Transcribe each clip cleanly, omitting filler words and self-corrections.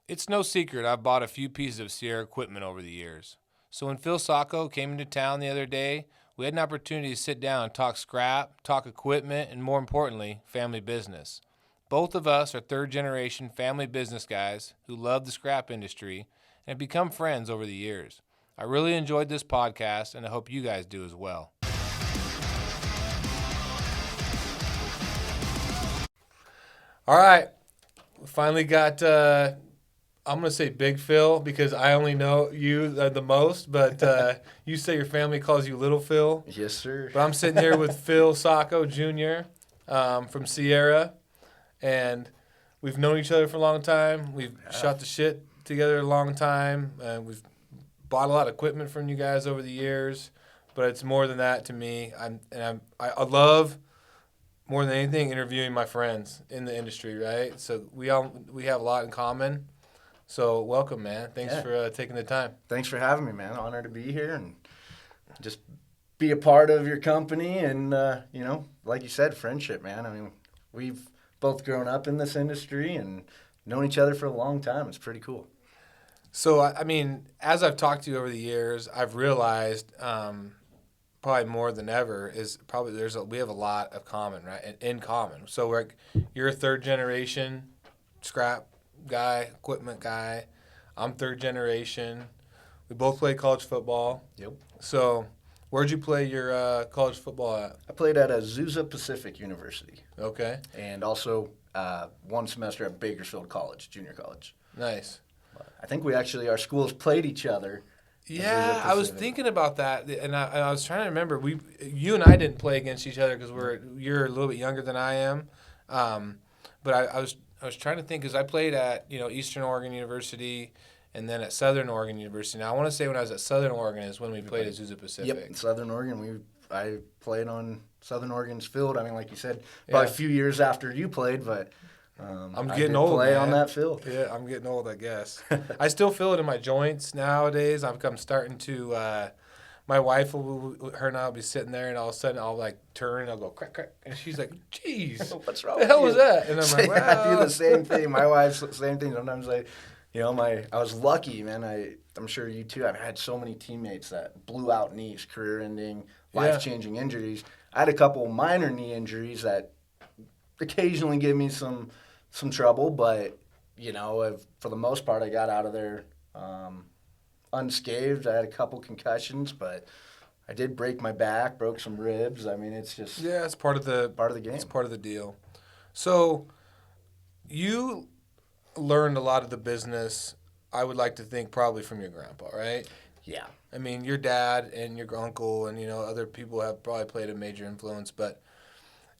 It's no secret I've bought a few pieces of Sierra equipment over the years. So when Phil Sacco came into town the other day, we had an opportunity to sit down and talk scrap, talk equipment, and more importantly, family business. Both of us are third generation family business guys who love the scrap industry and have become friends over the years. I really enjoyed this podcast and I hope you guys do as well. All right, we finally got I'm going to say Big Phil because I only know you the most, but you say your family calls you Little Phil. Yes, sir. But I'm sitting here with Phil Sacco Jr. From Sierra, and we've known each other for a long time. We've shot the shit together a long time. We've bought a lot of equipment from you guys over the years, but it's more than that to me. I love more than anything interviewing my friends in the industry, right? So we have a lot in common. So welcome, man. Thanks for taking the time. Thanks for having me, man. Honored to be here and just be a part of your company and, like you said, friendship, man. I mean, we've both grown up in this industry and known each other for a long time. It's pretty cool. So, I mean, as I've talked to you over the years, I've realized probably more than ever is probably we have a lot of common, right? In common. So you're a third generation scrap guy, equipment guy. I'm third generation. We both play college football. Yep. So where'd you play your college football at? I played at Azusa Pacific University. Okay. And also one semester at Bakersfield College, junior college. Nice. I think our schools played each other. Yeah, I was thinking about that, and I was trying to remember. You and I didn't play against each other because you're a little bit younger than I am. But I was trying to think because I played at Eastern Oregon University and then at Southern Oregon University. Now I want to say when I was at Southern Oregon is when we played at Azusa Pacific. Yep, Southern Oregon. I played on Southern Oregon's field. I mean, like you said, probably a few years after you played, but I'm getting old. Play man. on that field. Yeah, I'm getting old, I guess. I still feel it in my joints nowadays. I'm starting to. My wife her and I will be sitting there, and all of a sudden I'll like turn, and I'll go crack crack, and she's like, "Jeez, what's wrong? The hell was that?" And I'm like, "Well, I do the same thing." My wife's the same thing. Sometimes I was lucky, man. I'm sure you too. I've had so many teammates that blew out knees, career-ending, life-changing injuries. I had a couple minor knee injuries that occasionally give me some trouble, but for the most part, I got out of there unscathed. I had a couple concussions, but I did break my back, broke some ribs. I mean, it's just it's part of the game. It's part of the deal. So you learned a lot of the business. I would like to think probably from your grandpa, right? Yeah. I mean, your dad and your uncle and other people have probably played a major influence, but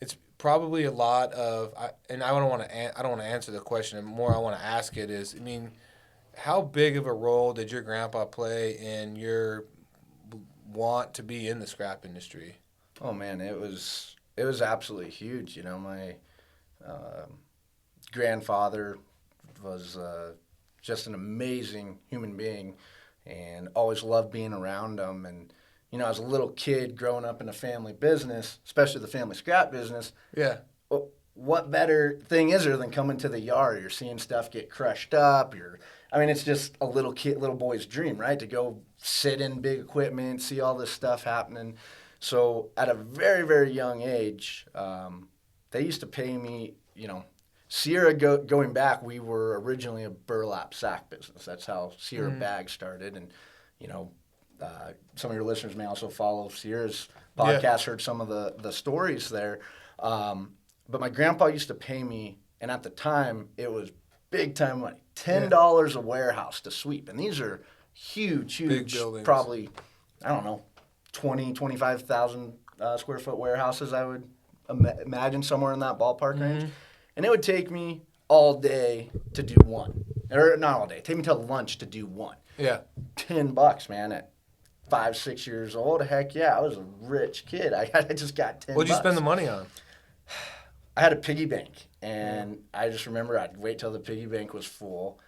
it's probably a lot of. I don't want to answer the question. More, I want to ask it is. I mean, how big of a role did your grandpa play in your want to be in the scrap industry? Oh man, it was absolutely huge. My grandfather was just an amazing human being, and always loved being around him. And as a little kid growing up in a family business, especially the family scrap business, what better thing is there than coming to the yard? You're seeing stuff get crushed up. It's just a little boy's dream, right? To go sit in big equipment, see all this stuff happening. So at a very, very young age, they used to pay me, Sierra going back, we were originally a burlap sack business. That's how Sierra Bag started. And, some of your listeners may also follow Sierra's podcast, heard some of the stories there. But my grandpa used to pay me, and at the time, it was big time money, $10 a warehouse to sweep. And these are huge, big buildings. Probably, 25,000 square foot warehouses, I would imagine, somewhere in that ballpark range. And it would take me all day to do one. Or not all day, take me till lunch to do one. Yeah. $10, man, at 5, 6 years old. Heck yeah, I was a rich kid. I just got $10. What'd you spend the money on? I had a piggy bank, and I just remember I'd wait till the piggy bank was full,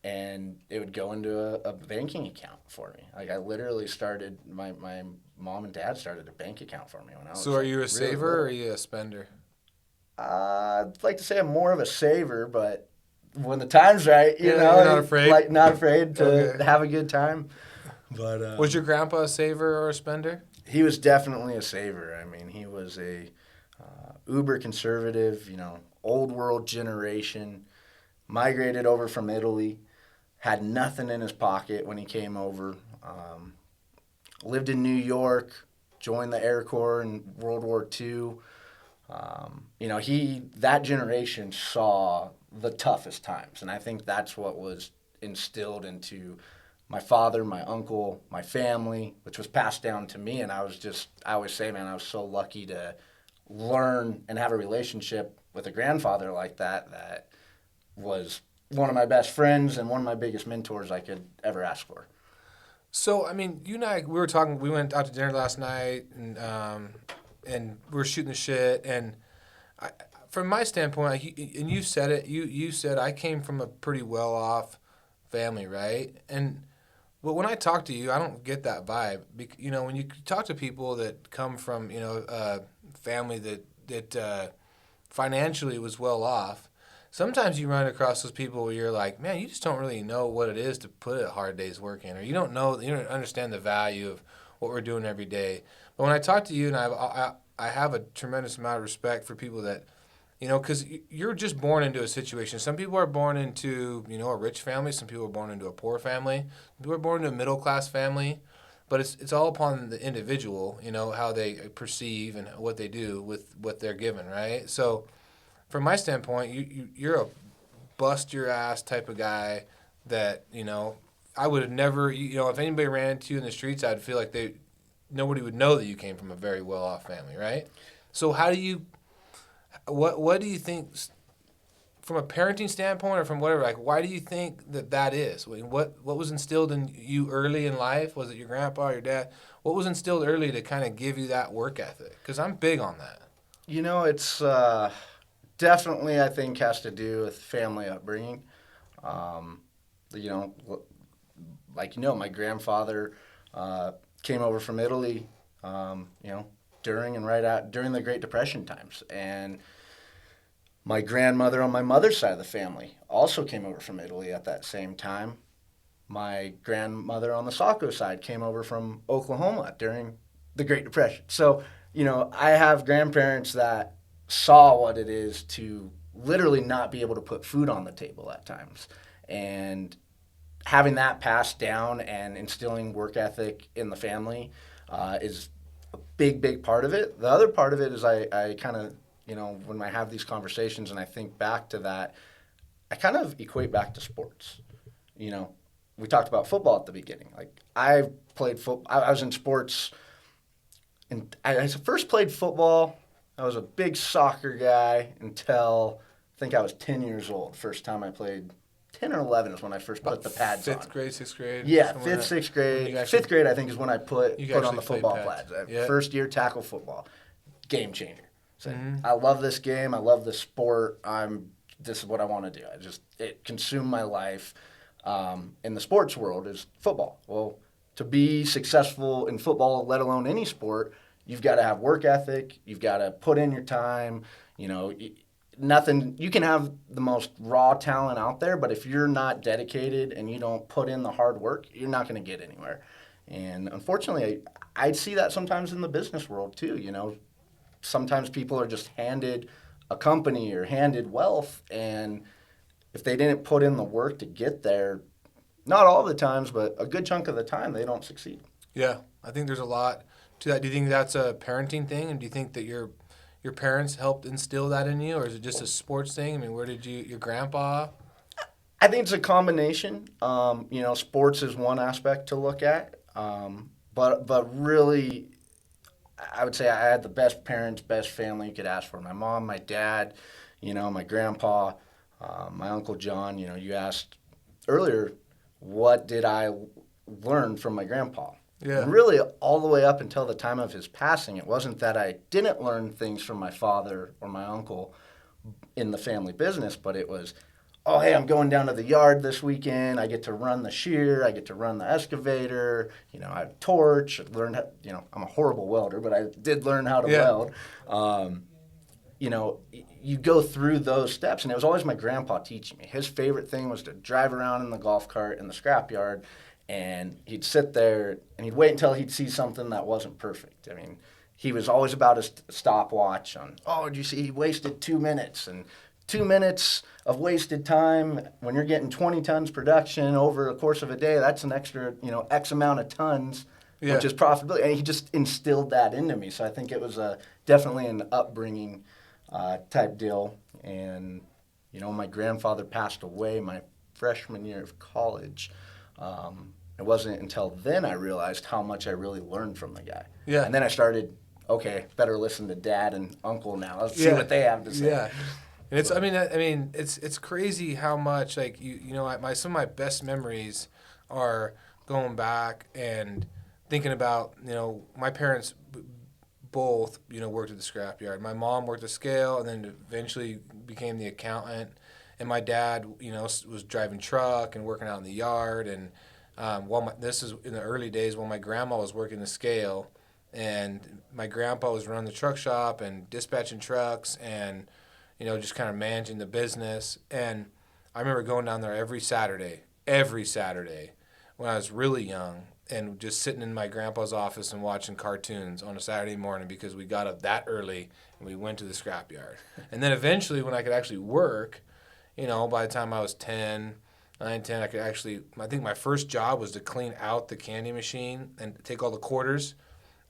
and it would go into a banking account for me. Like I literally started, my mom and dad started a bank account for me when I was. So are you a saver or are you a spender? I'd like to say I'm more of a saver, but when the time's right, you know, you're not afraid? like not afraid to Okay. have a good time. But Was your grandpa a saver or a spender? he was definitely a saver. I mean, he was a uber conservative, you know, old world generation, migrated over from Italy, had nothing in his pocket when he came over, lived in New York, joined the Air Corps in World War II. You know, that generation saw the toughest times, and I think that's what was instilled into my father, my uncle, my family, which was passed down to me. And I always say, man, I was so lucky to learn and have a relationship with a grandfather like that. That was one of my best friends and one of my biggest mentors I could ever ask for. So, I mean, you and I, we were talking. We went out to dinner last night, and we were shooting the shit. And from my standpoint, and you said it. You said I came from a pretty well off family, right? But when I talk to you, I don't get that vibe. You know, when you talk to people that come from, you know, a family that financially was well off, sometimes you run across those people where you're like, man, you just don't really know what it is to put a hard day's work in, or you don't understand the value of what we're doing every day. But when I talk to you, and I have a tremendous amount of respect for people that, you know, because you're just born into a situation. Some people are born into, you know, a rich family. Some people are born into a poor family. Some people are born into a middle class family. But it's all upon the individual, you know, how they perceive and what they do with what they're given, right? So, from my standpoint, you're a bust your ass type of guy that, you know, I would have never, you know, if anybody ran into you in the streets, I'd feel like nobody would know that you came from a very well off family, right? So, what do you think, from a parenting standpoint or from whatever, like, why do you think that is? What was instilled in you early in life? Was it your grandpa, your dad? What was instilled early to kind of give you that work ethic? Because I'm big on that. You know, it's definitely, I think, has to do with family upbringing. Um, you know, like, you know, my grandfather came over from Italy, you know, during the Great Depression times. And my grandmother on my mother's side of the family also came over from Italy at that same time. My grandmother on the Sacco side came over from Oklahoma during the Great Depression. So, you know, I have grandparents that saw what it is to literally not be able to put food on the table at times. And having that passed down and instilling work ethic in the family is a big, big part of it. The other part of it is I kind of, you know, when I have these conversations and I think back to that, I kind of equate back to sports. You know, we talked about football at the beginning. Like, I played football. I was in sports, and I first played football. I was a big soccer guy until I think I was 10 years old. First time I played, 10 or 11 is when I first put the pads on. Fifth grade, sixth grade? Yeah, fifth, sixth grade. Fifth grade, I think, is when I put on the football pads. Yep. First year tackle football. Game changer. So I love this game. I love this sport. This is what I want to do. It consumed my life. In the sports world is football. Well, to be successful in football, let alone any sport, you've got to have work ethic. You've got to put in your time. You know, you can have the most raw talent out there, but if you're not dedicated and you don't put in the hard work, you're not going to get anywhere. And unfortunately, I see that sometimes in the business world too. You know, sometimes people are just handed a company or handed wealth, and if they didn't put in the work to get there, not all the times, but a good chunk of the time, they don't succeed. Yeah, I think there's a lot to that. Do you think that's a parenting thing, and do you think that your parents helped instill that in you, or is it just a sports thing? I mean, where did your grandpa? I think it's a combination. You know, sports is one aspect to look at, but really, I would say I had the best parents, best family you could ask for. My mom, my dad, you know, my grandpa, my Uncle John. You know, you asked earlier, what did I learn from my grandpa? Yeah. And really, all the way up until the time of his passing, it wasn't that I didn't learn things from my father or my uncle in the family business, but it was, oh, hey, I'm going down to the yard this weekend. I get to run the shear. I get to run the excavator. You know, I have a torch. I learned how, you know, I'm a horrible welder, but I did learn how to weld. you go through those steps, and it was always my grandpa teaching me. His favorite thing was to drive around in the golf cart in the scrapyard, and he'd sit there and he'd wait until he'd see something that wasn't perfect. I mean, he was always about his stopwatch on, oh, did you see he wasted 2 minutes? And 2 minutes of wasted time when you're getting 20 tons production over the course of a day, that's an extra, X amount of tons, which is profitability. And he just instilled that into me. So I think it was definitely an upbringing type deal. And, my grandfather passed away my freshman year of college. It wasn't until then I realized how much I really learned from the guy. Yeah. And then I started, okay, better listen to dad and uncle now. Let's see what they have to say. Yeah. And it's, it's crazy how much, like, some of my best memories are going back and thinking about, my parents both, worked at the scrapyard. My mom worked the scale and then eventually became the accountant. And my dad, was driving truck and working out in the yard. And this is in the early days when my grandma was working the scale, and my grandpa was running the truck shop and dispatching trucks and, just kind of managing the business. And I remember going down there every Saturday when I was really young, and just sitting in my grandpa's office and watching cartoons on a Saturday morning because we got up that early and we went to the scrapyard. And then eventually when I could actually work, by the time I was 9, 10, I think my first job was to clean out the candy machine and take all the quarters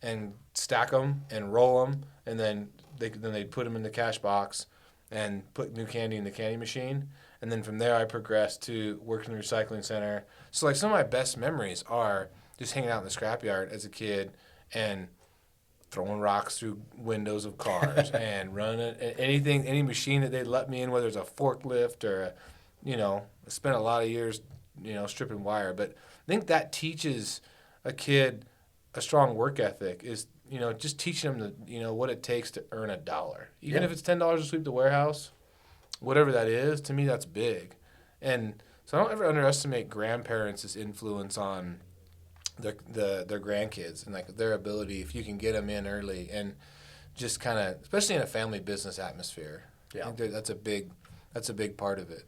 and stack them and roll them, and then they'd put them in the cash box and put new candy in the candy machine. And then from there I progressed to working in the recycling center. So like some of my best memories are just hanging out in the scrapyard as a kid and throwing rocks through windows of cars and running any machine that they'd let me in, whether it's a forklift or I spent a lot of years, stripping wire. But I think that teaches a kid a strong work ethic is, just teaching them what it takes to earn $1. Even if it's $10 to sweep the warehouse, whatever that is, to me that's big. And so I don't ever underestimate grandparents' influence on their grandkids and like their ability, if you can get them in early and just kind of, especially in a family business atmosphere. I think that's a big part of it.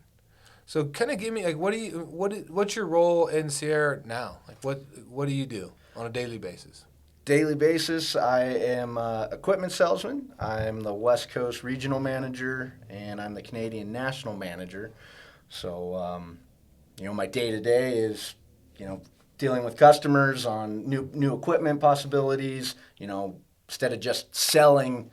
So kind of give me like what's your role in Sierra now? Like what do you do on a daily basis? Daily basis, I am an equipment salesman. I'm the West Coast regional manager, and I'm the Canadian national manager. So, my day-to-day is, dealing with customers on new equipment possibilities. Instead of just selling,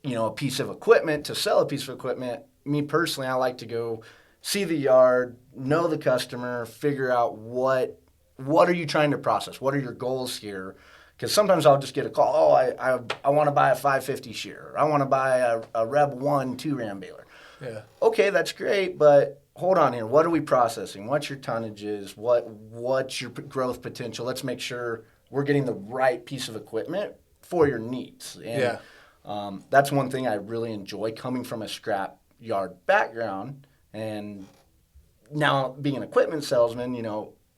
a piece of equipment to sell a piece of equipment, me personally, I like to go see the yard, know the customer, figure out what are you trying to process? What are your goals here? Because sometimes I'll just get a call, I want to buy a 550 shear. I want to buy a Rev 1 2-ram baler. Yeah. Okay, that's great, but hold on here. What are we processing? What's your tonnages? What's your growth potential? Let's make sure we're getting the right piece of equipment for your needs. And that's one thing I really enjoy coming from a scrap yard background. And now being an equipment salesman,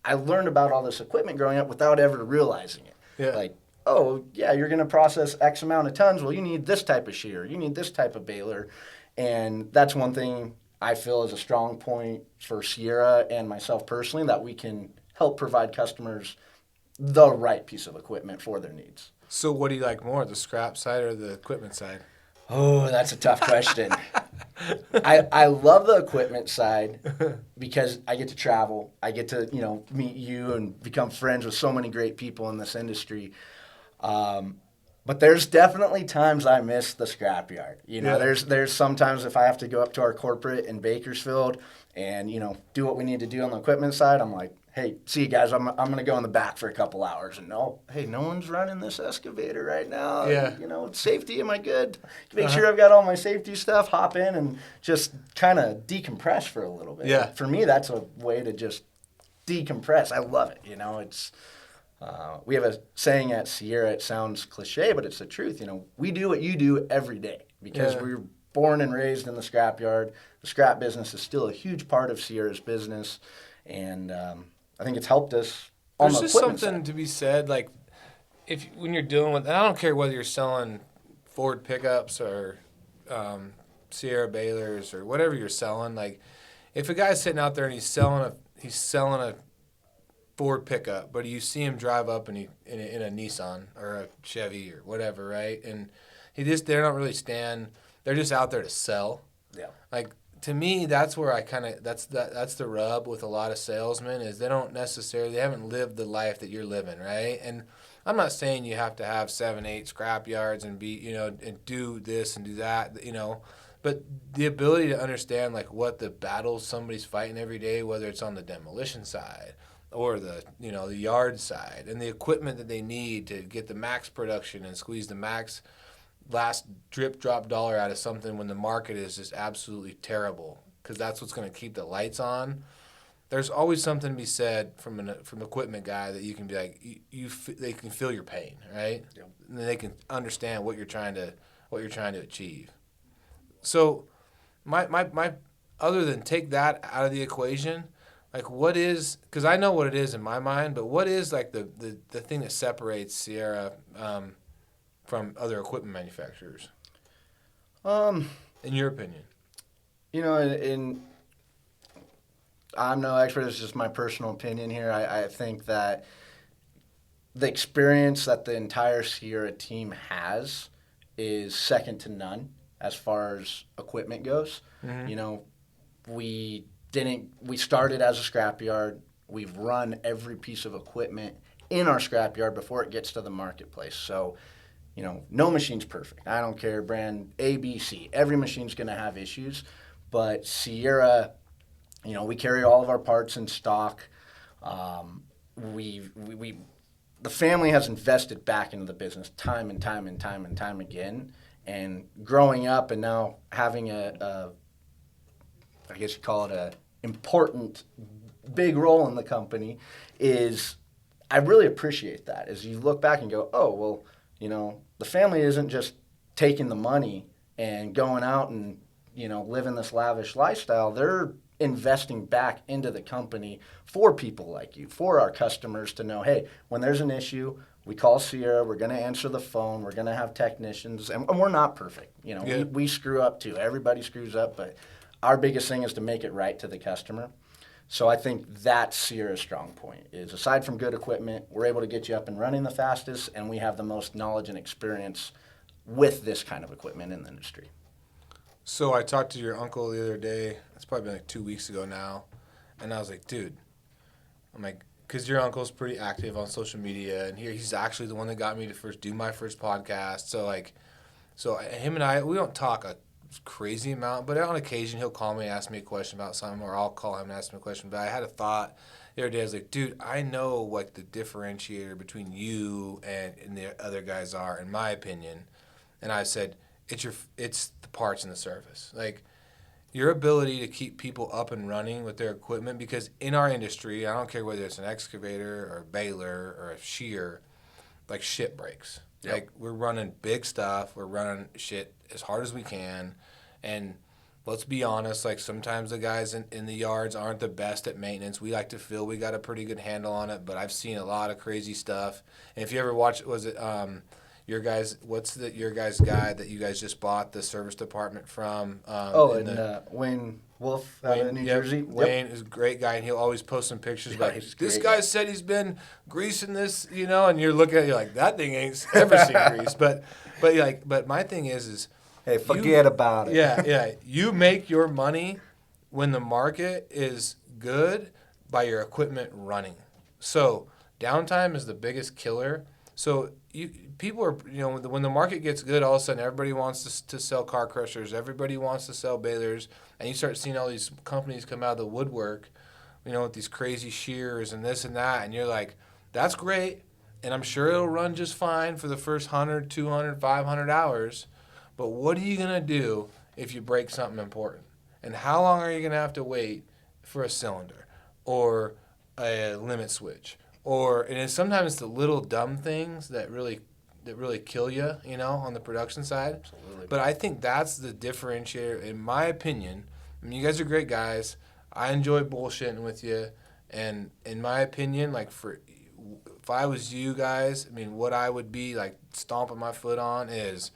I learned about all this equipment growing up without ever realizing it. Yeah. Like, oh, yeah, you're going to process X amount of tons. Well, you need this type of shear. You need this type of baler. And that's one thing I feel is a strong point for Sierra and myself personally, that we can help provide customers the right piece of equipment for their needs. So what do you like more, the scrap side or the equipment side? Oh, that's a tough question. I love the equipment side because I get to travel. I get to, meet you and become friends with so many great people in this industry. But there's definitely times I miss the scrapyard. There's sometimes if I have to go up to our corporate in Bakersfield and, do what we need to do on the equipment side, I'm like, hey, see you guys, I'm going to go in the back for a couple hours. And no one's running this excavator right now. Yeah. Safety, am I good? Make sure I've got all my safety stuff, hop in and just kind of decompress for a little bit. Yeah. For me, that's a way to just decompress. I love it. It's... we have a saying at Sierra, it sounds cliche, but it's the truth. We do what you do every day because we were born and raised in the scrapyard. The scrap business is still a huge part of Sierra's business, and I think it's helped us on the equipment side. There's just something to be said, like, when you're dealing with, and I don't care whether you're selling Ford pickups or Sierra balers or whatever you're selling, like if a guy's sitting out there and he's selling a Ford pickup, but you see him drive up in a Nissan or a Chevy or whatever, right? And they're not really they're just out there to sell. Yeah. Like to me, that's where that's the rub with a lot of salesmen is they haven't lived the life that you're living, right? And I'm not saying you have to have 7, 8 scrap yards and be, and do this and do that, but the ability to understand like what the battles somebody's fighting every day, whether it's on the demolition side or the yard side, and the equipment that they need to get the max production and squeeze the max last drip drop dollar out of something when the market is just absolutely terrible, because that's what's going to keep the lights on. There's always something to be said from an equipment guy that you can be like they can feel your pain, right? Yep. And they can understand what you're trying to achieve. So my other than take that out of the equation, like what is, because I know what it is in my mind, but what is like the thing that separates Sierra from other equipment manufacturers? In your opinion? I'm no expert. It's just my personal opinion here. I think that the experience that the entire Sierra team has is second to none as far as equipment goes. Mm-hmm. We started as a scrapyard. We've run every piece of equipment in our scrapyard before it gets to the marketplace. So, no machine's perfect. I don't care, brand A, B, C. Every machine's going to have issues. But Sierra, we carry all of our parts in stock. The family has invested back into the business time and time and time and time again. And growing up and now having I guess you call it a important, big role in the company, I really appreciate that. As you look back and go, oh, well, the family isn't just taking the money and going out and, living this lavish lifestyle. They're investing back into the company for people like you, for our customers to know, hey, when there's an issue, we call Sierra, we're going to answer the phone, we're going to have technicians, and we're not perfect. Yeah. We screw up too. Everybody screws up, but our biggest thing is to make it right to the customer. So I think that's Sierra's strong point, is aside from good equipment, we're able to get you up and running the fastest, and we have the most knowledge and experience with this kind of equipment in the industry. So I talked to your uncle the other day. It's probably been like 2 weeks ago now. And I was like, dude, because your uncle's pretty active on social media, and he's actually the one that got me to do my first podcast. So him and I, we don't talk a crazy amount, but on occasion he'll call me and ask me a question about something, or I'll call him and ask him a question. But I had a thought the other day. I was like, dude, I know what the differentiator between you and the other guys are, in my opinion. And I said, it's the parts and the service. Like, your ability to keep people up and running with their equipment, because in our industry, I don't care whether it's an excavator or a baler or a shear, like shit breaks. Yep. Like, we're running big stuff. We're running shit as hard as we can. And let's be honest, like sometimes the guys in the yards aren't the best at maintenance. We like to feel we got a pretty good handle on it, but I've seen a lot of crazy stuff. And if you ever watch, was it your guys guy that you guys just bought the service department from? Wayne Wolf out of New Jersey. Wayne is a great guy, and he'll always post some pictures about, this guy said he's been greasing this, and you're looking at it, you're like, that thing ain't ever seen grease. But my thing is hey, forget about it. Yeah. You make your money when the market is good by your equipment running. So downtime is the biggest killer. So people are, when the market gets good, all of a sudden everybody wants to sell car crushers. Everybody wants to sell balers. And you start seeing all these companies come out of the woodwork, with these crazy shears and this and that. And you're like, that's great. And I'm sure it'll run just fine for the first 100, 200, 500 hours. But what are you going to do if you break something important? And how long are you going to have to wait for a cylinder or a limit switch? Sometimes it's the little dumb things that really kill you, on the production side. Absolutely. But I think that's the differentiator, in my opinion. I mean, you guys are great guys. I enjoy bullshitting with you. And in my opinion, if I was you guys, what I would be stomping my foot on is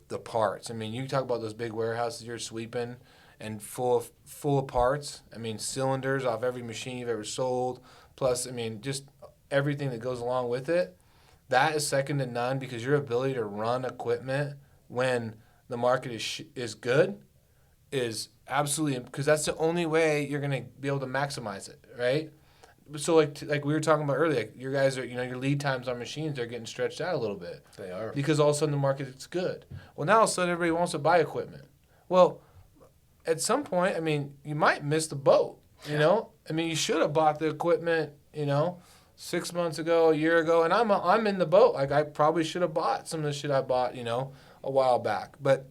the parts. I mean, you talk about those big warehouses you're sweeping and full of parts. I mean, cylinders off every machine you've ever sold. Plus, I mean, just everything that goes along with it. That is second to none because your ability to run equipment when the market is good is absolutely, because that's the only way you're going to be able to maximize it, right? So like we were talking about earlier, like your guys are, your lead times on machines are getting stretched out a little bit. They are. Because all of a sudden the market is good. Well, now all of a sudden everybody wants to buy equipment. Well, at some point, I mean, you might miss the boat, you know? I mean, you should have bought the equipment, 6 months ago, a year ago, and I'm in the boat. Like, I probably should have bought some of the shit I bought, a while back. But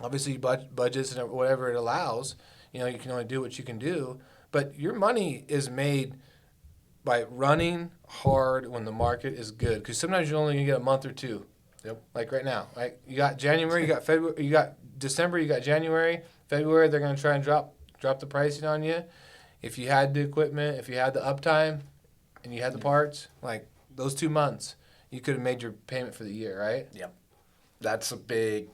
obviously budgets and whatever it allows, you can only do what you can do. But your money is made by running hard when the market is good, because sometimes you're only gonna get a month or two. Yep. Like right now, like you got January, you got February, you got December, you got January, February. They're gonna try and drop the pricing on you. If you had the equipment, if you had the uptime, and you had the parts, like those 2 months, you could have made your payment for the year, right? Yep. That's a big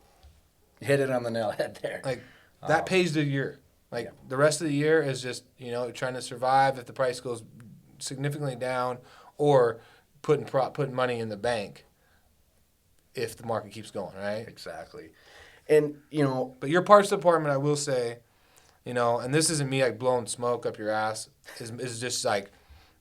hit it on the nail head there. Like that pays the year. Like the rest of the year is just trying to survive if the price goes significantly down, or putting money in the bank if the market keeps going, right? Exactly. And but your parts department, I will say, and this isn't me like blowing smoke up your ass, is just like,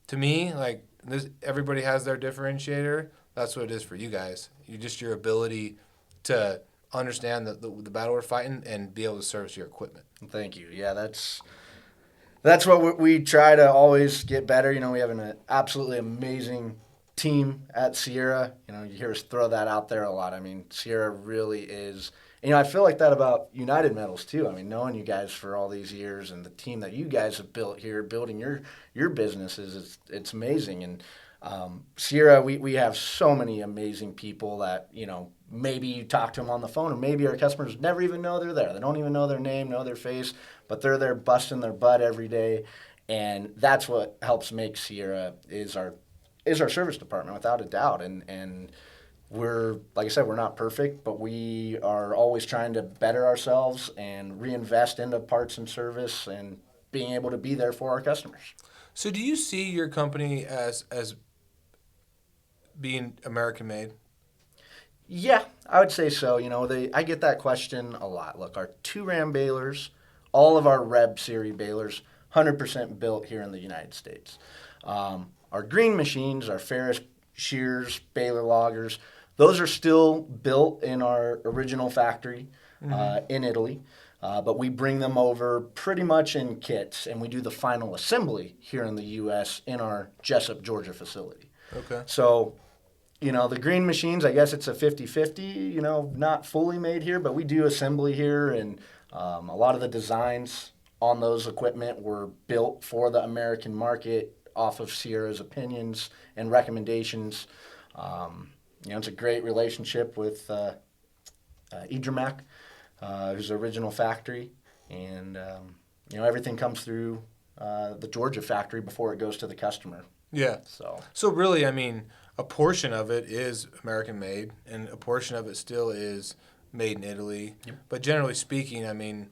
to me, like this, everybody has their differentiator. That's what it is for you guys. Your ability to understand the battle we're fighting and be able to service your equipment. Thank you. Yeah, that's what we try to always get better. We have an absolutely amazing team at Sierra. You hear us throw that out there a lot. I mean, Sierra really is. I feel like that about United Metals too. I mean, knowing you guys for all these years and the team that you guys have built here, building your businesses, it's amazing. And Sierra, we have so many amazing people that maybe you talk to them on the phone, and maybe our customers never even know they're there. They don't even know their name, know their face, but they're there busting their butt every day, and that's what helps make Sierra is our service department without a doubt. And we're, like I said, we're not perfect, but we are always trying to better ourselves and reinvest into parts and service and being able to be there for our customers. So do you see your company as being American made? Yeah, I would say so. I get that question a lot. Look, our 2-ram balers, all of our Reb series balers, 100% built here in the United States. Our green machines, our Ferris shears, baler loggers, those are still built in our original factory in Italy. But we bring them over pretty much in kits, and we do the final assembly here in the U.S. in our Jessup, Georgia facility. Okay. So, the green machines, I guess it's a 50-50, not fully made here, but we do assembly here, and a lot of the designs on those equipment were built for the American market off of Sierra's opinions and recommendations. It's a great relationship with Idramac, who's the original factory, and everything comes through the Georgia factory before it goes to the customer. Yeah. So really, I mean, a portion of it is American made, and a portion of it still is made in Italy. Yep. But generally speaking, I mean,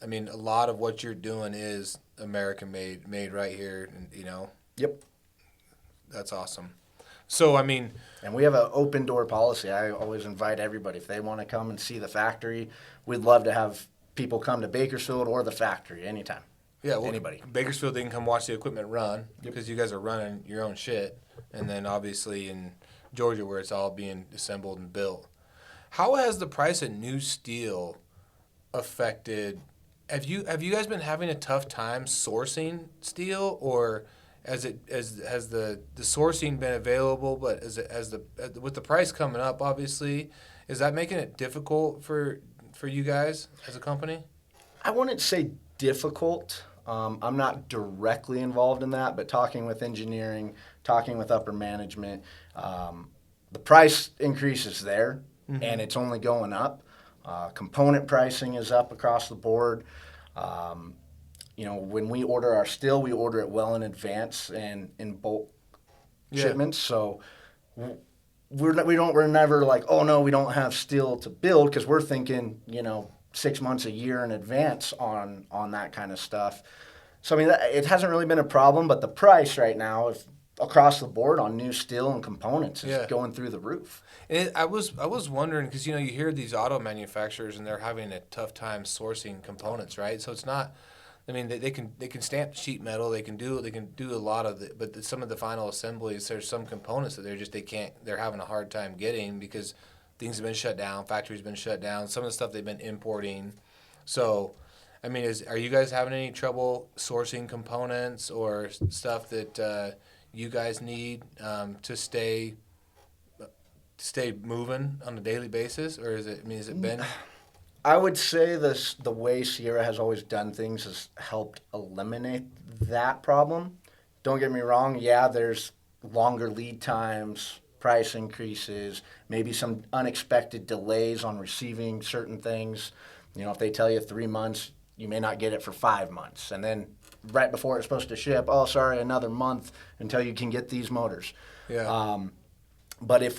a lot of what you're doing is American made right here, and Yep. That's awesome. So I mean, and we have an open door policy. I always invite everybody, if they want to come and see the factory, we'd love to have people come to Bakersfield or the factory anytime. Yeah, well, anybody. Bakersfield, they can come watch the equipment run because you guys are running your own shit, and then obviously in Georgia where it's all being assembled and built. How has the price of new steel affected? Have you guys been having a tough time sourcing steel, or has the sourcing been available? But with the price coming up, obviously, is that making it difficult for you guys as a company? I wouldn't say difficult. I'm not directly involved in that, but talking with engineering, talking with upper management, the price increase is there, and it's only going up. Component pricing is up across the board. When we order our steel, we order it well in advance and in bulk shipments. So we're never like, oh no, we don't have steel to build, because we're thinking 6 months, a year in advance on that kind of stuff. So I mean, it hasn't really been a problem, but the price right now, if across the board on new steel and components, is going through the roof. And I was wondering, because you hear these auto manufacturers and they're having a tough time sourcing components, right? So it's not. I mean, they can stamp sheet metal, they can do a lot of it, but some of the final assemblies, there's some components that they're having a hard time getting because things have been shut down, factories have been shut down, some of the stuff they've been importing. So, I mean, are you guys having any trouble sourcing components or stuff that you guys need to stay moving on a daily basis, or has it been? I would say the way Sierra has always done things has helped eliminate that problem. Don't get me wrong, yeah, there's longer lead times, price increases, maybe some unexpected delays on receiving certain things. If they tell you 3 months, you may not get it for 5 months. And then right before it's supposed to ship, oh, sorry, another month until you can get these motors. Yeah. But if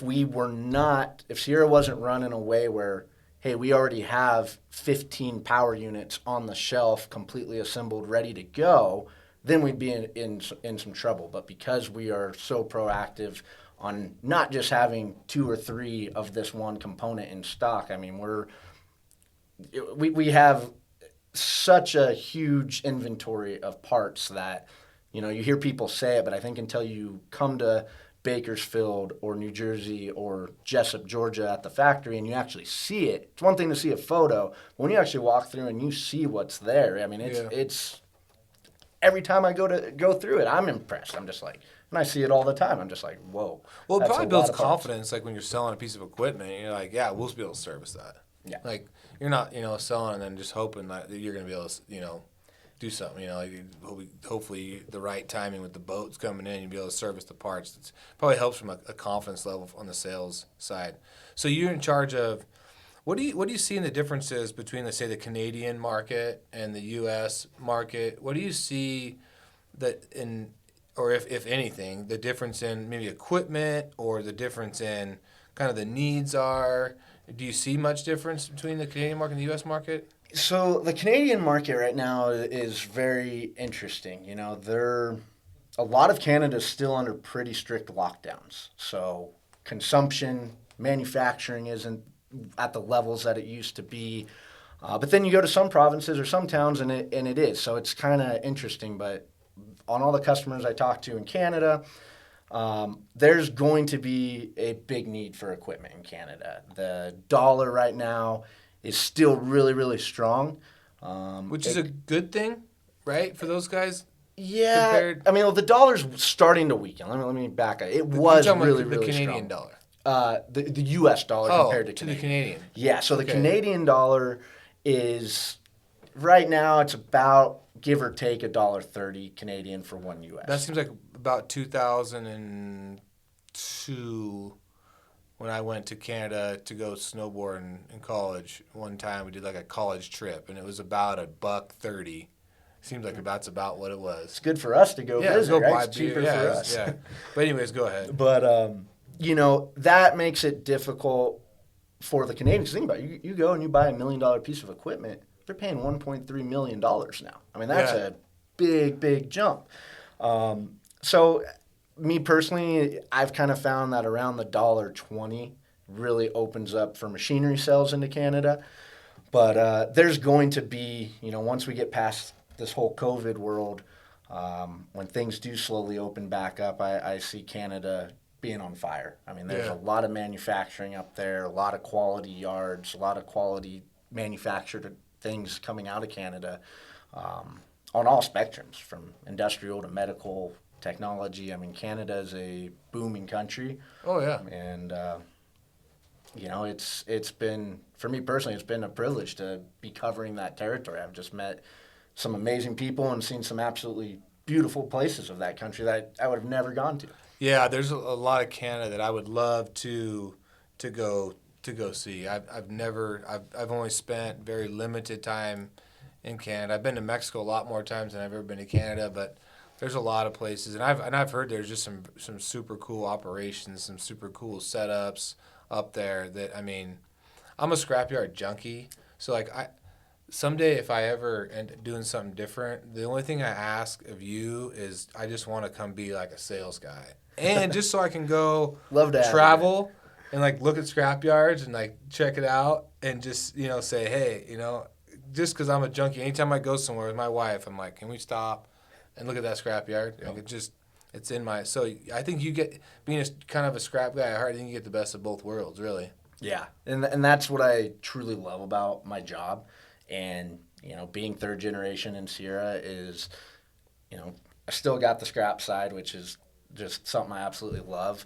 Sierra wasn't run in a way where, hey, we already have 15 power units on the shelf, completely assembled, ready to go, then we'd be in some trouble. But because we are so proactive on not just having 2 or 3 of this one component in stock, I mean, we have such a huge inventory of parts that, you hear people say it, but I think until you come to Bakersfield or New Jersey or Jessup, Georgia at the factory and you actually see it. It's one thing to see a photo, but when you actually walk through and you see what's there, I mean, it's every time I go through it, I'm impressed. I'm just like, and I see it all the time. I'm just like, whoa. Well, it probably builds confidence, like when you're selling a piece of equipment, and you're like, yeah, we'll be able to service that. Yeah. Like, you're not, selling and then just hoping that you're going to be able to, do something, like hopefully the right timing with the boats coming in, you'll be able to service the parts. It probably helps from a confidence level on the sales side. So you're in charge of, what do you see in the differences between, let's say, the Canadian market and the U.S. market? What do you see that or if anything, the difference in maybe equipment or the difference in kind of the needs are? Do you see much difference between the Canadian market and the U.S. market? So the Canadian market right now is very interesting. A lot of Canada is still under pretty strict lockdowns. So consumption, manufacturing isn't at the levels that it used to be. But then you go to some provinces or some towns and it is. So it's kind of interesting. But on all the customers I talk to in Canada, there's going to be a big need for equipment in Canada. The dollar right now is still really, really strong. Which is a good thing, right, for those guys? Yeah. I mean, the dollar's starting to weaken. Let me back up. It was really, really strong. The Canadian dollar. The U.S. dollar compared to Canadian. The Canadian. Yeah, so the Canadian dollar is, right now, it's about, give or take, $1.30 Canadian for one U.S. That seems like about 2002 when I went to Canada to go snowboard in college. One time we did like a college trip, and it was about $1.30. Seems like that's about what it was. It's good for us to go visit, right? It's cheaper for us. Yeah. But anyways, go ahead. But, that makes it difficult for the Canadians. Think about it. You go and you buy $1 million piece of equipment, they're paying $1.3 million now. I mean, that's a big, big jump. So me personally, I've kind of found that around the $1.20 really opens up for machinery sales into Canada. But there's going to be, once we get past this whole COVID world, when things do slowly open back up, I see Canada being on fire. I mean, there's a lot of manufacturing up there, a lot of quality yards, a lot of quality manufactured things coming out of Canada on all spectrums, from industrial to medical, technology. I mean, Canada is a booming country. Oh, yeah. And, it's been, for me personally, it's been a privilege to be covering that territory. I've just met some amazing people and seen some absolutely beautiful places of that country that I would have never gone to. Yeah, there's a lot of Canada that I would love to go see. I've only spent very limited time in Canada. I've been to Mexico a lot more times than I've ever been to Canada, but There's a lot of places, and I've heard there's just some super cool operations, some super cool setups up there. That I mean, I'm a scrapyard junkie, so like someday if I ever end up doing something different, the only thing I ask of you is I just want to come be like a sales guy, and just so I can go Love to travel and like look at scrapyards and like check it out and just say hey just because I'm a junkie. Anytime I go somewhere with my wife, I'm like, can we stop and look at that scrapyard? Like it's in my. So I think you get being kind of a scrap guy at heart. I think you get the best of both worlds, really. Yeah, and that's what I truly love about my job, and being third generation in Sierra is, I still got the scrap side, which is just something I absolutely love,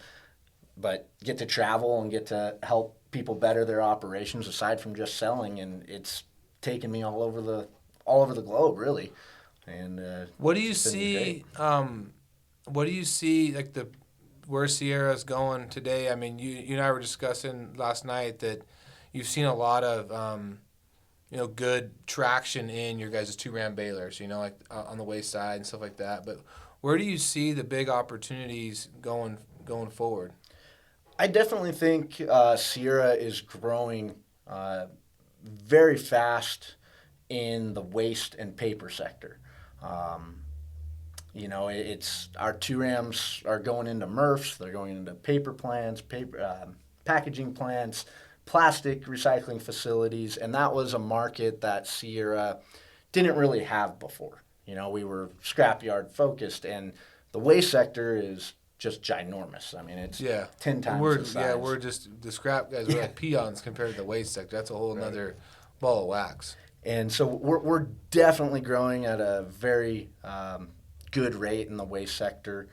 but get to travel and get to help people better their operations aside from just selling, and it's taken me all over the globe, really. And what do you see? What do you see like where Sierra's going today? I mean, you and I were discussing last night that you've seen a lot of good traction in your guys' 2-ram balers, like on the waste side and stuff like that. But where do you see the big opportunities going forward? I definitely think Sierra is growing very fast in the waste and paper sector. It's our 2-rams are going into MRFs, they're going into paper plants, packaging plants, plastic recycling facilities, and that was a market that Sierra didn't really have before. We were scrapyard focused, and the waste sector is just ginormous. I mean, it's 10 times the size. Yeah, we're just the scrap guys. We're like peons compared to the waste sector. That's a whole nother ball of wax. And so we're definitely growing at a very good rate in the waste sector.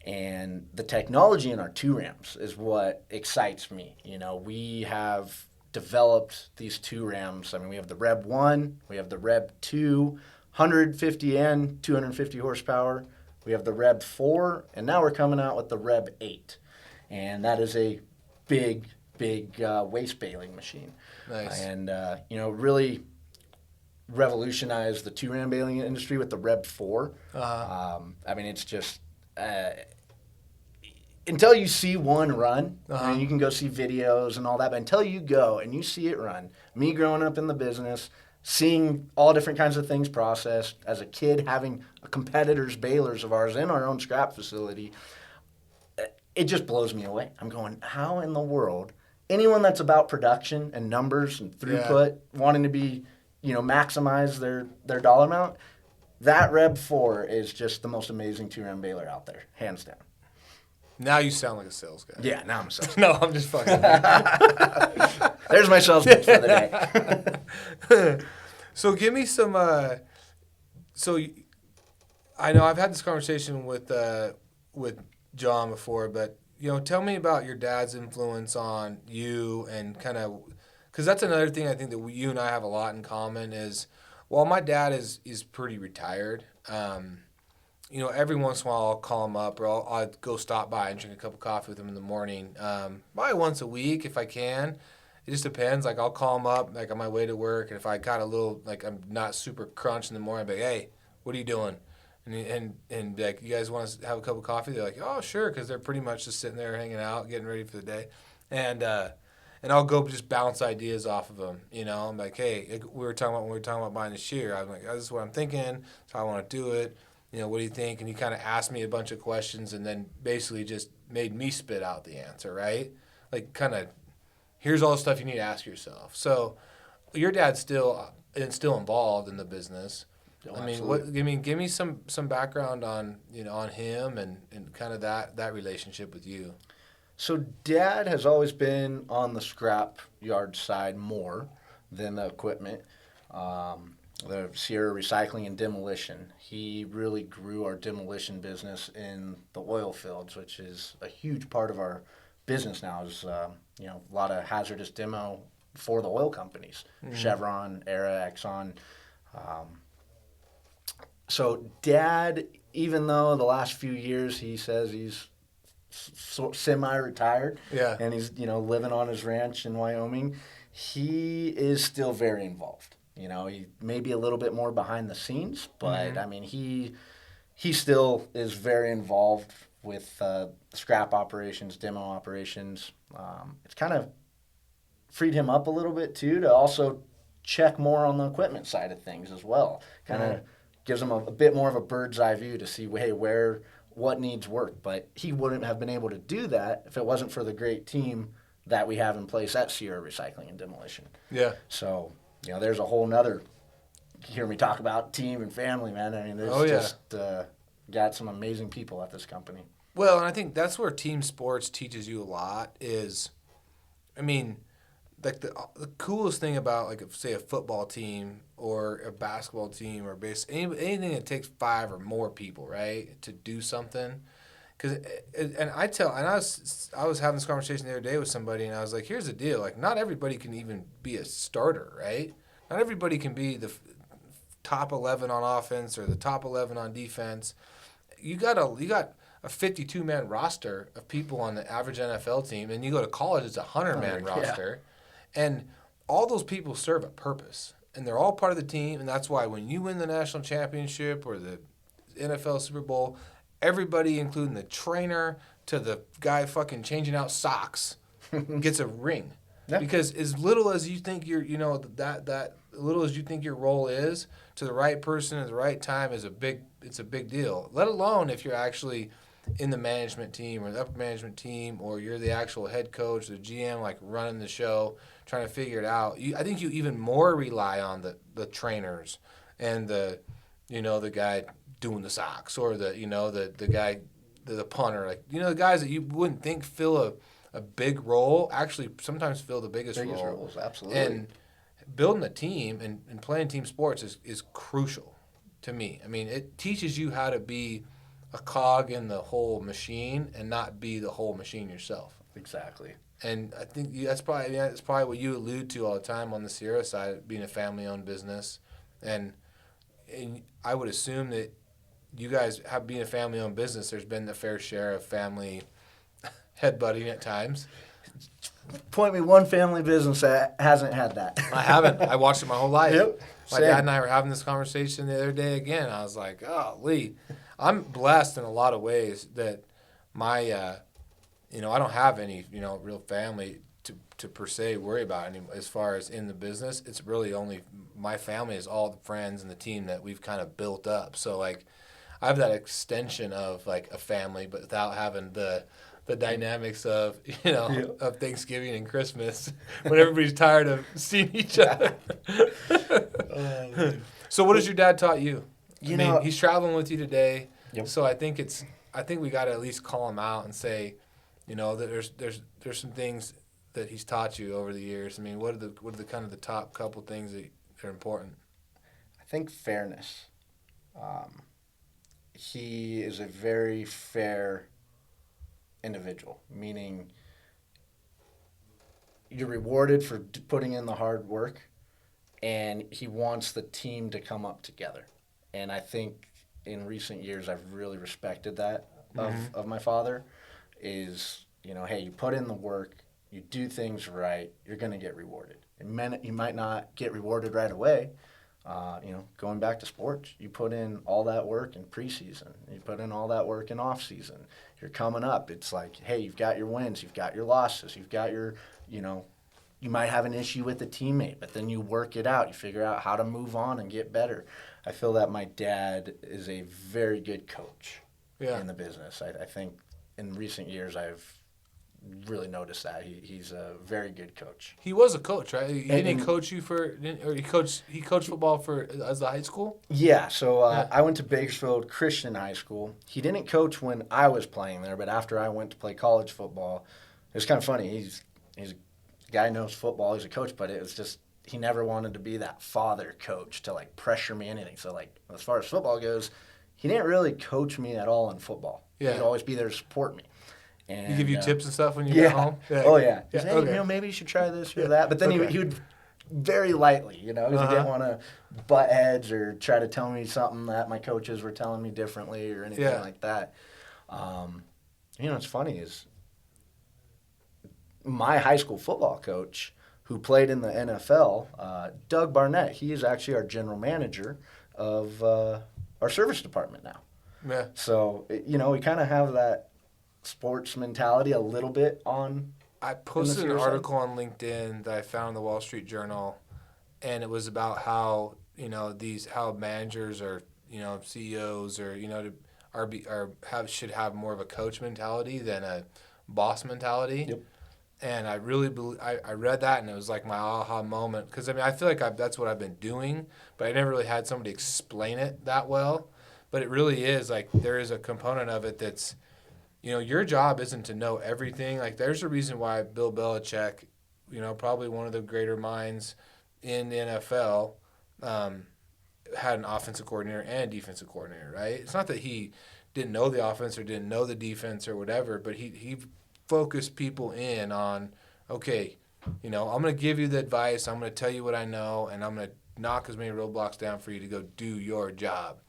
And the technology in our 2-rams is what excites me. We have developed these 2-rams. I mean, we have the Reb 1, we have the Reb 2, 150 and 250 horsepower. We have the Reb 4, and now we're coming out with the Reb 8. And that is a big waste baling machine. Nice. And, really revolutionized the 2-ram baling industry with the Reb 4. Uh-huh. I mean, it's just until you see one run, Uh-huh. you can go see videos and all that, but until you go and you see it run, me growing up in the business, seeing all different kinds of things processed, as a kid having competitors' balers of ours in our own scrap facility, it just blows me away. I'm going, how in the world, anyone that's about production and numbers and throughput, wanting to be, maximize their dollar amount, that Reb 4 is just the most amazing 2-ram baler out there, hands down. Now you sound like a sales guy. Yeah, now I'm a sales guy. No, I'm just fucking. There's my sales pitch for the day. So give me some. I know I've had this conversation with John before, but tell me about your dad's influence on you and kind of, because that's another thing I think that you and I have a lot in common is, while my dad is pretty retired. Every once in a while I'll call him up or I'll go stop by and drink a cup of coffee with him in the morning. Probably once a week if I can. It just depends. Like I'll call him up like on my way to work, and if I got a little like I'm not super crunched in the morning, I'll be like, hey, what are you doing? And like, you guys want to have a cup of coffee? They're like, oh sure, because they're pretty much just sitting there hanging out, getting ready for the day, and I'll go just bounce ideas off of them. I'm like, hey, when we were talking about buying the shear, I'm like, oh, this is what I'm thinking. That's how I want to do it. What do you think? And he kind of asked me a bunch of questions and then basically just made me spit out the answer, right? Like, kind of, here's all the stuff you need to ask yourself. So, your dad's still involved in the business. Oh, I mean, give me some background on on him and kind of that relationship with you. So, Dad has always been on the scrap yard side more than the equipment. The Sierra Recycling and Demolition. He really grew our demolition business in the oil fields, which is a huge part of our business now. Is a lot of hazardous demo for the oil companies, Chevron, Era, Exxon. So Dad, even though the last few years he says he's semi-retired, and he's living on his ranch in Wyoming, he is still very involved. He may be a little bit more behind the scenes, but I mean, he he still is very involved with scrap operations, demo operations. It's kind of freed him up a little bit too to also check more on the equipment side of things as well. Kind of gives him a bit more of a bird's eye view to see, hey, what needs work. But he wouldn't have been able to do that if it wasn't for the great team that we have in place at Sierra Recycling and Demolition. Yeah. So, there's a whole nother, you hear me talk about team and family, man. I mean, there's got some amazing people at this company. Well, and I think that's where team sports teaches you a lot is, I mean, like the coolest thing about, like, say, a football team or a basketball team or anything that takes 5 or more people, right, to do something. I was having this conversation the other day with somebody, and I was like, here's the deal. Like, not everybody can even be a starter, right? Not everybody can be the top 11 on offense or the top 11 on defense. You got a 52-man roster of people on the average NFL team, and you go to college, it's a 100-man roster. And all those people serve a purpose, and they're all part of the team, and that's why when you win the national championship or the NFL Super Bowl, everybody, including the trainer to the guy fucking changing out socks, gets a ring. Yeah. Because as little as you think little as you think your role is, to the right person at the right time it's a big deal. Let alone if you're actually in the management team or the upper management team, or you're the actual head coach, the GM, like running the show, trying to figure it out. I think you even more rely on the trainers and the guy doing the socks, or the guy, the punter, like, the guys that you wouldn't think fill a big role actually sometimes fill the biggest roles, absolutely. And building a team and playing team sports is crucial to me. I mean, it teaches you how to be a cog in the whole machine and not be the whole machine yourself. Exactly. And I think that's probably what you allude to all the time on the Sierra side, being a family-owned business. And I would assume that you guys being a family-owned business, there's been a fair share of family headbutting at times. Point me one family business that hasn't had that. I haven't. I watched it my whole life. Yep. My dad and I were having this conversation the other day again. I was like, oh, Lee, I'm blessed in a lot of ways that my, I don't have any, real family to per se worry about anymore. As far as in the business, it's really only my family is all the friends and the team that we've kind of built up. So, like, I have that extension of, like, a family, but without having the dynamics of, of Thanksgiving and Christmas when everybody's tired of seeing each other. So what has your dad taught you? He's traveling with you today. Yep. So I think we got to at least call him out and say, that there's some things that he's taught you over the years. I mean, what are the kind of the top couple things that are important? I think fairness. He is a very fair individual, meaning you're rewarded for putting in the hard work, and he wants the team to come up together. And I think in recent years I've really respected that of my father is, hey, you put in the work, you do things right, you're going to get rewarded. You might not get rewarded right away. Going back to sports, you put in all that work in preseason. You put in all that work in off season. You're coming up. It's like, hey, you've got your wins, you've got your losses, you've got your, you might have an issue with a teammate, but then you work it out. You figure out how to move on and get better. I feel that my dad is a very good coach in the business. I think in recent years I've really noticed that he's a very good coach. He was a coach, right? He coached football as a high school? Yeah, so I went to Bakersfield Christian High School. He didn't coach when I was playing there, but after I went to play college football, it was kind of funny. He's a guy who knows football, he's a coach, but it was just he never wanted to be that father coach to like pressure me anything. So like as far as football goes, he didn't really coach me at all in football. Yeah. He'd always be there to support me. And, he give you tips and stuff when you get home? Yeah. Oh, yeah. He's like, hey, maybe you should try this or that. But then he would very lightly, because he didn't want to butt heads or try to tell me something that my coaches were telling me differently or anything like that. What's funny is my high school football coach who played in the NFL, Doug Barnett, he is actually our general manager of our service department now. Yeah. So, we kind of have that sports mentality a little bit on. I posted an article on LinkedIn that I found in the Wall Street Journal, and it was about how how managers or CEOs or should have more of a coach mentality than a boss mentality. Yep. And I really I read that, and it was like my aha moment, because I feel like that's what I've been doing, but I never really had somebody explain it that well. But it really is like there is a component of it that's, your job isn't to know everything. Like there's a reason why Bill Belichick, probably one of the greater minds in the NFL, had an offensive coordinator and a defensive coordinator, right? It's not that he didn't know the offense or didn't know the defense or whatever, but he focused people in on, okay, I'm going to give you the advice, I'm going to tell you what I know, and I'm going to knock as many roadblocks down for you to go do your job.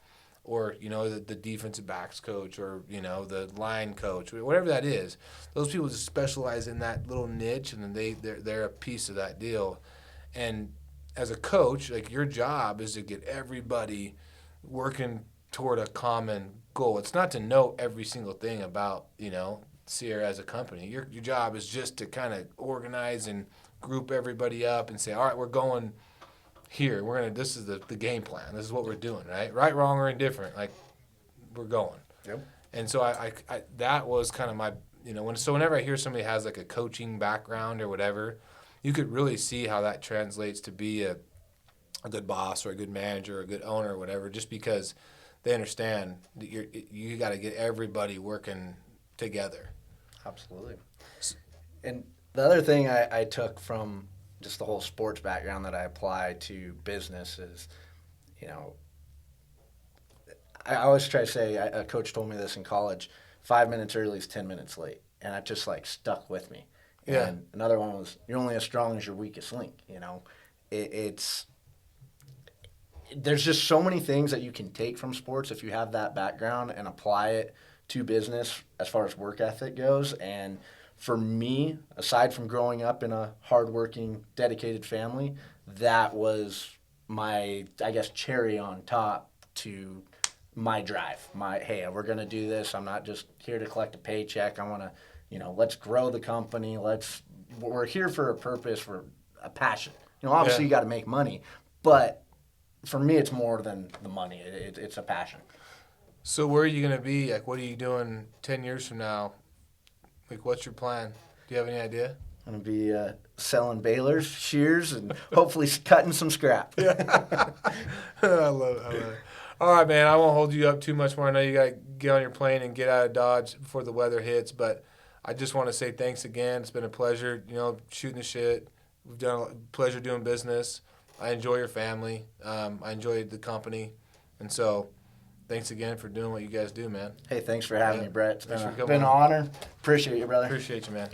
Or, the defensive backs coach, or, the line coach, whatever that is. Those people just specialize in that little niche, and then they're a piece of that deal. And as a coach, like, your job is to get everybody working toward a common goal. It's not to know every single thing about, Sierra as a company. Your job is just to kind of organize and group everybody up and say, all right, we're going here. This is the game plan. This is what we're doing, right? Right, wrong, or indifferent. Like, we're going. Yep. And so I that was kind of my, whenever I hear somebody has like a coaching background or whatever, you could really see how that translates to be a good boss or a good manager or a good owner or whatever, just because they understand that you got to get everybody working together. Absolutely. And the other thing I took from just the whole sports background that I apply to business is, I always try to say, a coach told me this in college, 5 minutes early is 10 minutes late. And that just like stuck with me. Yeah. And another one was, you're only as strong as your weakest link. There's just so many things that you can take from sports if you have that background and apply it to business as far as work ethic goes. And for me, aside from growing up in a hardworking, dedicated family, that was my, cherry on top to my drive. Hey, we're going to do this. I'm not just here to collect a paycheck. I want to, let's grow the company. We're here for a purpose, for a passion. Obviously you got to make money, but for me, it's more than the money. It's a passion. So where are you going to be? Like, what are you doing 10 years from now? Like, what's your plan? Do you have any idea? I'm going to be selling balers, shears, and hopefully cutting some scrap. I love it. All right, man. I won't hold you up too much more. I know you got to get on your plane and get out of Dodge before the weather hits, but I just want to say thanks again. It's been a pleasure, shooting the shit. We've done a pleasure doing business. I enjoy your family. I enjoy the company. And so thanks again for doing what you guys do, man. Hey, thanks for having me, Brett. It's been an honor. Appreciate you, brother. Appreciate you, man.